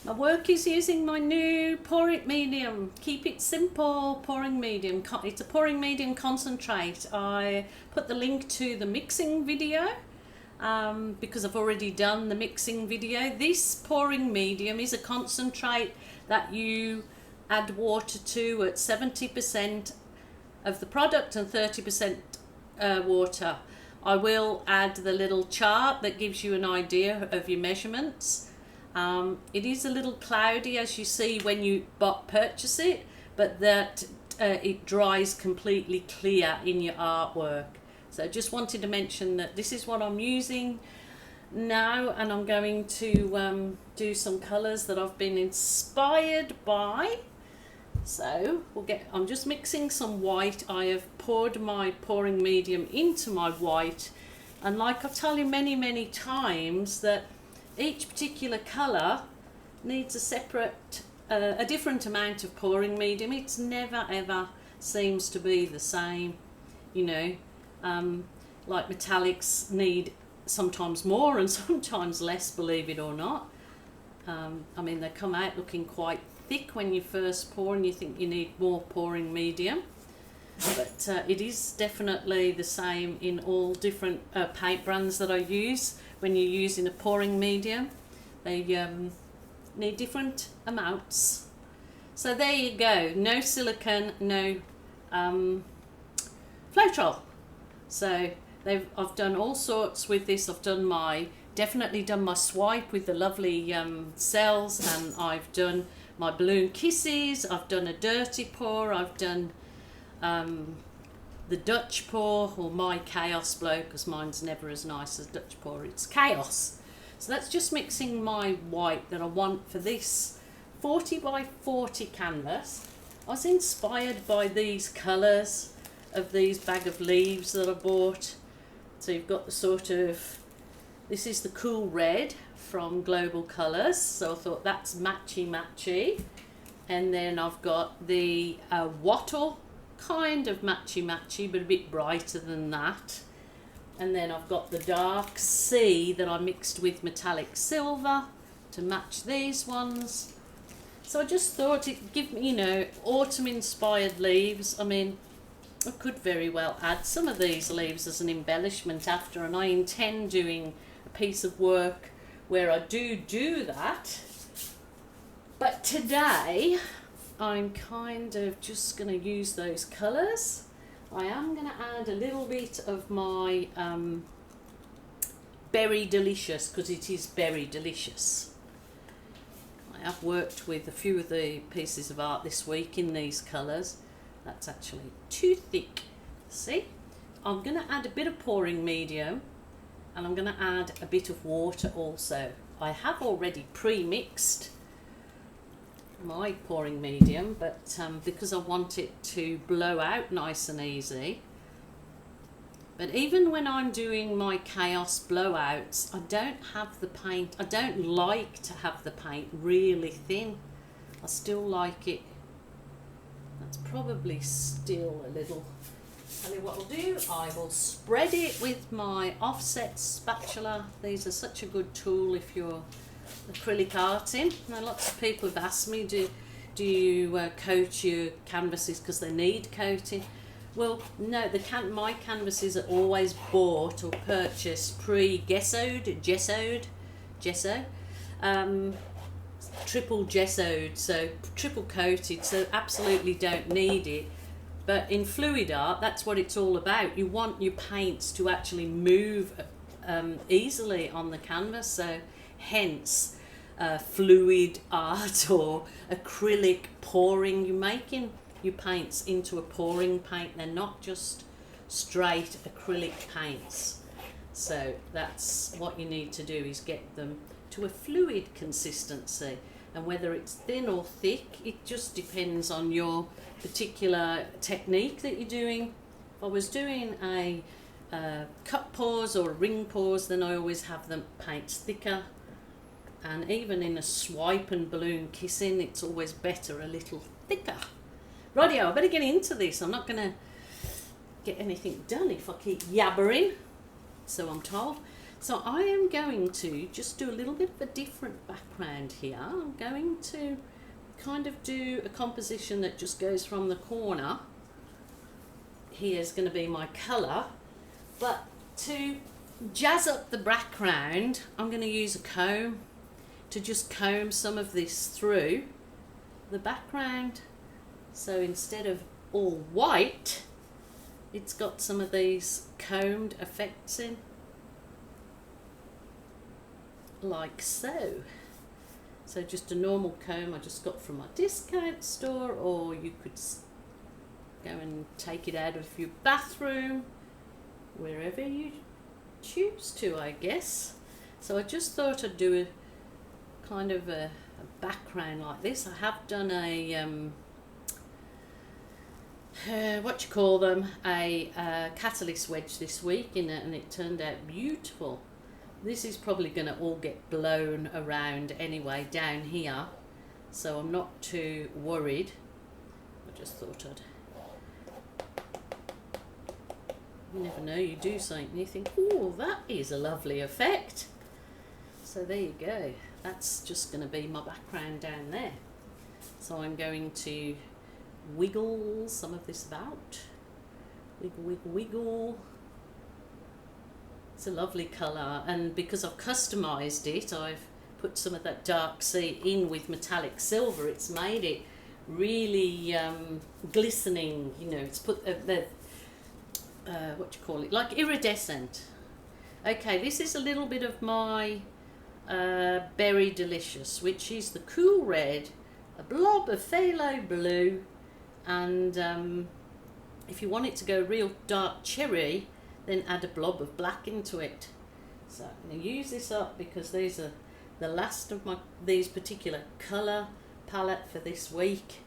My work is using my new pouring medium. Keep it simple pouring medium. It's a pouring medium concentrate. I put the link to the mixing video because I've already done the mixing video. This pouring medium is a concentrate that you add water to at 70% of the product and 30% water. I will add the little chart that gives you an idea of your measurements. It is a little cloudy as you see when you purchase it, but that it dries completely clear in your artwork. So just wanted to mention that this is what I'm using now, and I'm going to do some colours that I've been inspired by. So I'm just mixing some white. I have poured my pouring medium into my white, and like I tell you many times, that each particular colour needs a separate, a different amount of pouring medium. It's never ever seems to be the same, you know. Like metallics need sometimes more and sometimes less, believe it or not. I mean, they come out looking quite thick when you first pour and you think you need more pouring medium, but it is definitely the same in all different paint brands that I use. When you're using a pouring medium, they need different amounts. So there you go, no silicone, no Floetrol. So I've done all sorts with this. I've definitely done my swipe with the lovely cells, and I've done my balloon kisses, I've done a dirty pour, I've done the Dutch pour, or my chaos blow, because mine's never as nice as Dutch pour, it's chaos. So that's just mixing my white that I want for this 40 by 40 canvas. I was inspired by these colours of these bag of leaves that I bought. So you've got the sort of, this is the cool red from globalcolours, so I thought that's matchy. And then I've got the wattle, kind of matchy, but a bit brighter than that. And then I've got the dark sea that I mixed with metallic silver to match these ones. So I just thought it'd give me, you know, autumn inspired leaves. I mean, I could very well add some of these leaves as an embellishment after, and I intend doing a piece of work where I do that. But today I'm kind of just going to use those colours. I am going to add a little bit of my Berry Delicious, because it is berry delicious. I have worked with a few of the pieces of art this week in these colours. That's actually too thick. See? I'm going to add a bit of pouring medium, and I'm going to add a bit of water also. I have already pre-mixed my pouring medium, but because I want it to blow out nice and easy. But even when I'm doing my chaos blowouts, I don't have the paint, I don't like to have the paint really thin. I still like it, that's probably still a little. Tell you what I'll do, I will spread it with my offset spatula. These are such a good tool if you're acrylic arting. Now lots of people have asked me, do you coat your canvases because they need coating? Well, no, my canvases are always bought or purchased pre-gessoed, gesso, triple gessoed, so triple coated, so absolutely don't need it. But in fluidart, that's what it's all about. You want your paints to actually move easily on the canvas, so hence fluid art or acrylic pouring. You're making your paints into a pouring paint. They're not just straight acrylic paints. So that's what you need to do, is get them to a fluid consistency. And whether it's thin or thick, it just depends on your particular technique that you're doing. If I was doing a cut pours or ring pours, then I always have the paints thicker. And even in a swipe and balloon kissing, it's always better a little thicker. Rightio, I better get into this. I'm not going to get anything done if I keep yabbering, so I'm told. So I am going to just do a little bit of a different background here. I'm going to kind of do a composition that just goes from the corner. Here's going to be my colour, but to jazz up the background, I'm going to use a comb to just comb some of this through the background. So instead of all white, it's got some of these combed effects in, like so. So just a normal comb I just got from my discount store, or you could go and take it out of your bathroom, wherever you choose to, I guess. So I just thought I'd do a kind of a background like this. I have done a what you call them, a catalyst wedge this week in it, and it turned out beautiful. This is probably going to all get blown around anyway down here, so I'm not too worried. I just thought I'd, you never know, you do something and you think, oh, that is a lovely effect. So there you go, that's just going to be my background down there. So I'm going to wiggle some of this about, wiggle, wiggle, wiggle. It's a lovely colour, and because I've customised it, I've put some of that dark sea in with metallic silver. It's made it really glistening, you know. It's put the what do you call it, like iridescent. Okay, this is a little bit of my Berry Delicious, which is the cool red, a blob of phthalo blue, and if you want it to go real dark cherry, then add a blob of black into it. So I'm going to use this up because these are the last of these particular colour palette for this week,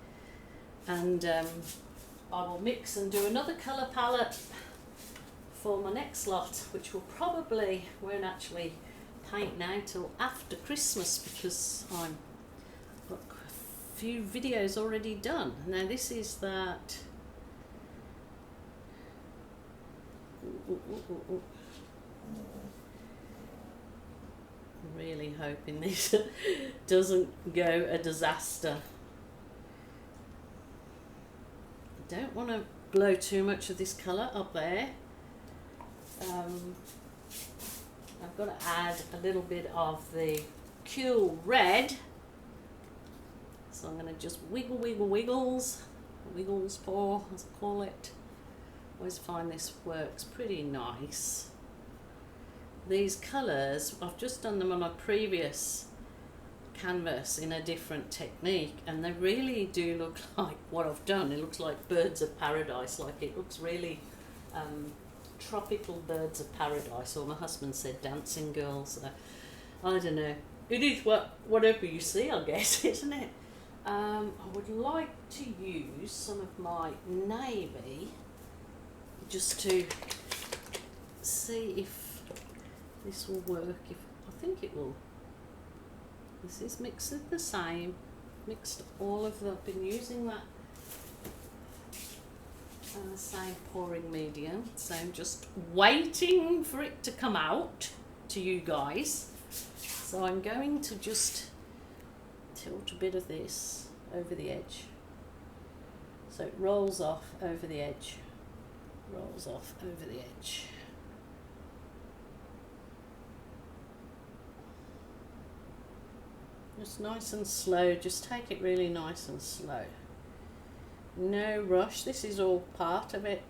and I will mix and do another colour palette for my next lot, which will probably won't actually paint now till after Christmas, because I've got a few videos already done. Now this is that really hoping this doesn't go a disaster. I don't want to blow too much of this colour up there. I've got to add a little bit of the cool red, so I'm going to just wiggle, wiggle, wiggles pour, as I call it. Always find this works pretty nice. These colours, I've just done them on a previous canvas in a different technique, and they really do look like what I've done. It looks like birds of paradise, like it looks really tropical birds of paradise, or my husband said dancing girls. I don't know. It is whatever you see, I guess, isn't it? I would like to use some of my navy just to see if this will work. I think it will. This is mixed the same. Mixed all of them. I've been using that same pouring medium. So I'm just waiting for it to come out to you guys. So I'm going to just tilt a bit of this over the edge. So it rolls off over the edge. Rolls off over the edge. Just nice and slow, just take it really nice and slow. No rush, this is all part of it.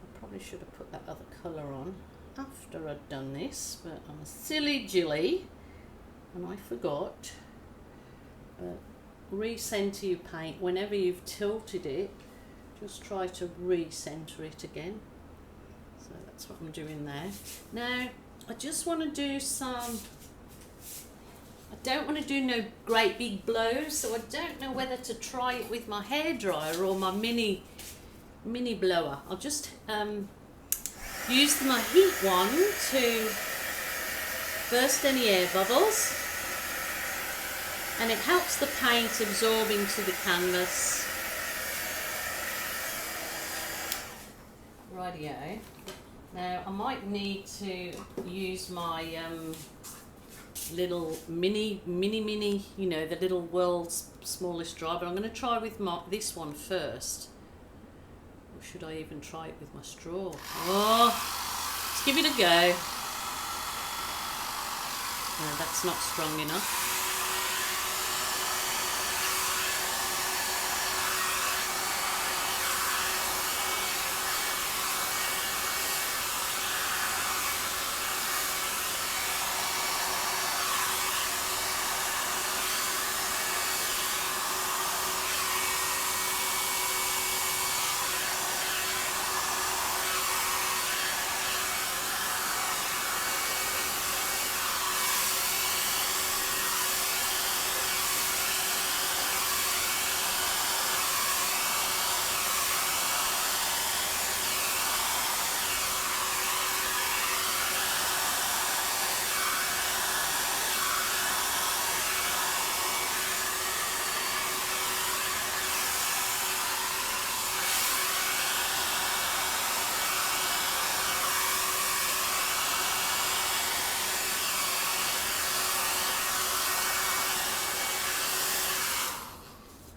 I probably should have put that other colour on after I'd done this, but I'm a silly Jilly and I forgot. But re-centre your paint whenever you've tilted it. Just try to re-centre it again. So that's what I'm doing there. Now, I just want to do some, I don't want to do no great big blows, so I don't know whether to try it with my hairdryer or my mini blower. I'll just use my heat one to burst any air bubbles, and it helps the paint absorb into the canvas. Rightio. Now I might need to use my little mini, you know, the little world's smallest dry, but I'm going to try with this one first. Or should I even try it with my straw? Oh, let's give it a go. No, that's not strong enough.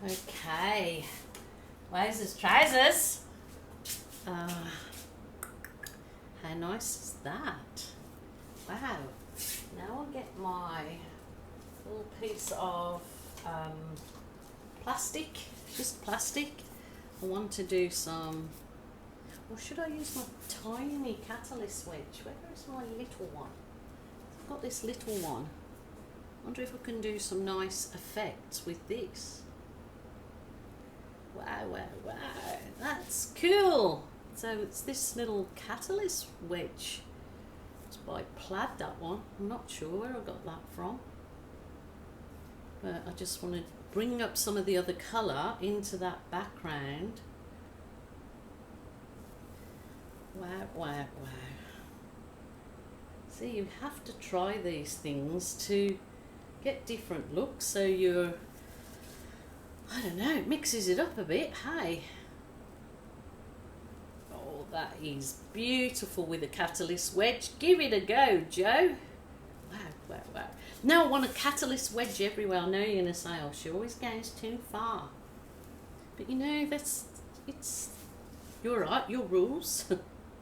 Okay, wowzers trousers. How nice is that? Wow. Now I'll get my little piece of plastic, just plastic. I want to do some, or should I use my tiny catalyst wedge? Where is my little one? I've got this little one. I wonder if I can do some nice effects with this. Wow, wow, wow, that's cool. So it's this little catalyst wedge. It's by Plaid, that one. I'm not sure where I got that from. But I just want to bring up some of the other colour into that background. Wow, wow, wow. See, you have to try these things to get different looks, so you're, I don't know, it mixes it up a bit, hey? Oh, that is beautiful with a catalyst wedge. Give it a go, Joe. Wow, wow, wow. Now I want a catalyst wedge everywhere. I know you're going to say, oh, she always goes too far. But you know, it's, you're right, your rules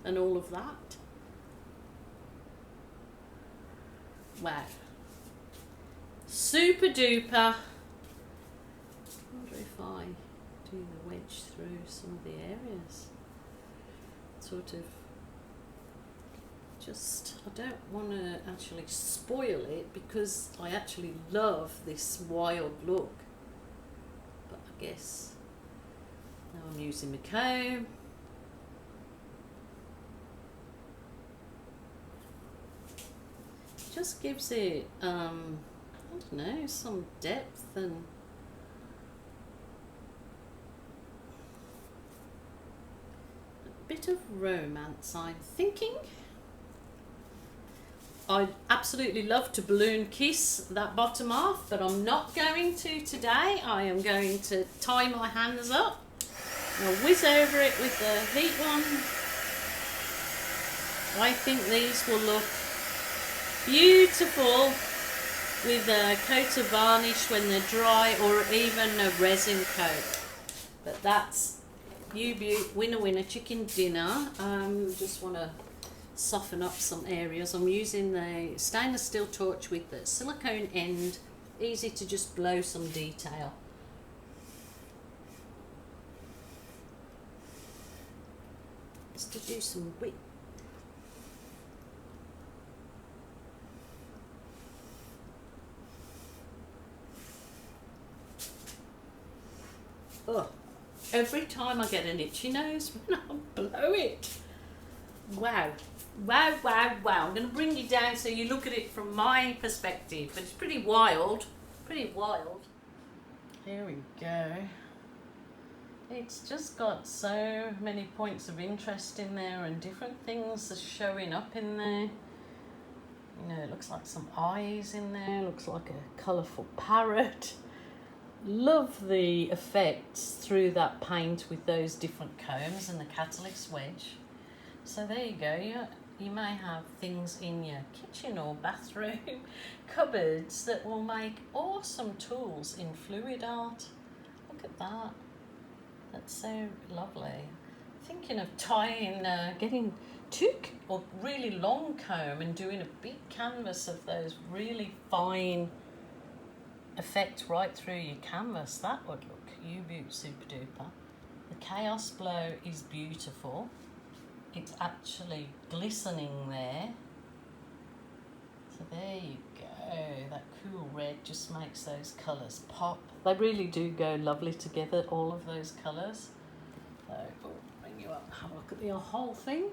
and all of that. Wow. Super duper. I wonder if I do the wedge through some of the areas. Sort of, just, I don't want to actually spoil it because I actually love this wild look. But I guess now I'm using my comb. Just gives it, I don't know, some depth and a bit of romance, I'm thinking. I'd absolutely love to balloon kiss that bottom half, but I'm not going to today. I am going to tie my hands up. I'll whiz over it with the heat one. I think these will look beautiful with a coat of varnish when they're dry, or even a resin coat. But that's winner winner chicken dinner. Just want to soften up some areas. I'm using the stainless steel torch with the silicone end, easy to just blow some detail. Just to do some whip. Oh, every time I get an itchy nose when I blow it. Wow, wow, wow, wow. I'm going to bring you down so you look at it from my perspective, but it's pretty wild, pretty wild. Here we go. It's just got so many points of interest in there and different things are showing up in there. You know, it looks like some eyes in there, looks like a colourful parrot. Love the effects through that paint with those different combs and the catalyst wedge. So there you go. You may have things in your kitchen or bathroom cupboards that will make awesome tools in fluidart. Look at that. That's so lovely. Thinking of getting or really long comb and doing a big canvas of those really fine effects right through your canvas. That would look super duper. The chaos blow is beautiful. It's actually glistening there. So there you go. That cool red just makes those colours pop. They really do go lovely together, all of those colours. So I'll bring you up and have a look at the whole thing.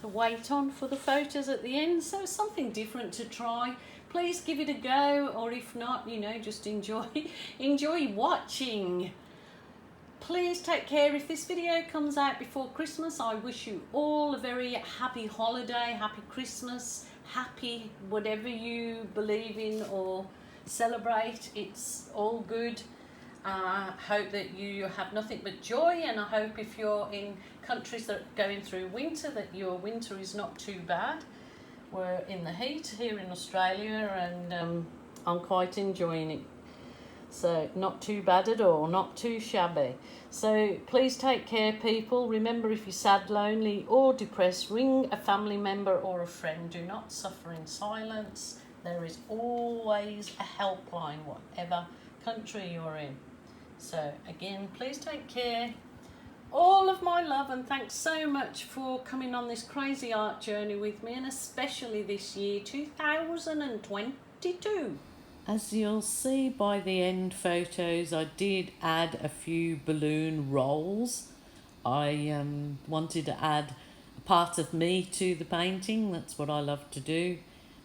The weight on for the photos at the end, so something different to try. Please give it a go, or if not, you know, just enjoy watching. Please take care. If this video comes out before Christmas, I wish you all a very happy holiday, happy Christmas, happy whatever you believe in or celebrate. It's all good. I hope that you have nothing but joy, and I hope if you're in countries that are going through winter, that your winter is not too bad. We're in the heat here in Australia, and I'm quite enjoying it. So not too bad at all, not too shabby. So please take care, people. Remember, if you're sad, lonely or depressed, ring a family member or a friend. Do not suffer in silence. There is always a helpline, whatever country you're in. So again, please take care. All of my love, and thanks so much for coming on this crazy art journey with me, and especially this year, 2022. As you'll see by the end photos, I did add a few balloon rolls. I wanted to add a part of me to the painting. That's what I love to do,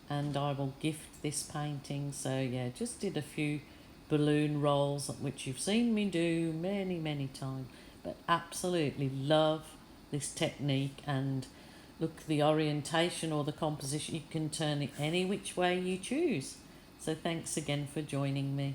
and I will gift this painting. So yeah, just did a few balloon rolls, which you've seen me do many times, but absolutely love this technique. And look, the orientation or the composition, you can turn it any which way you choose. So thanks again for joining me.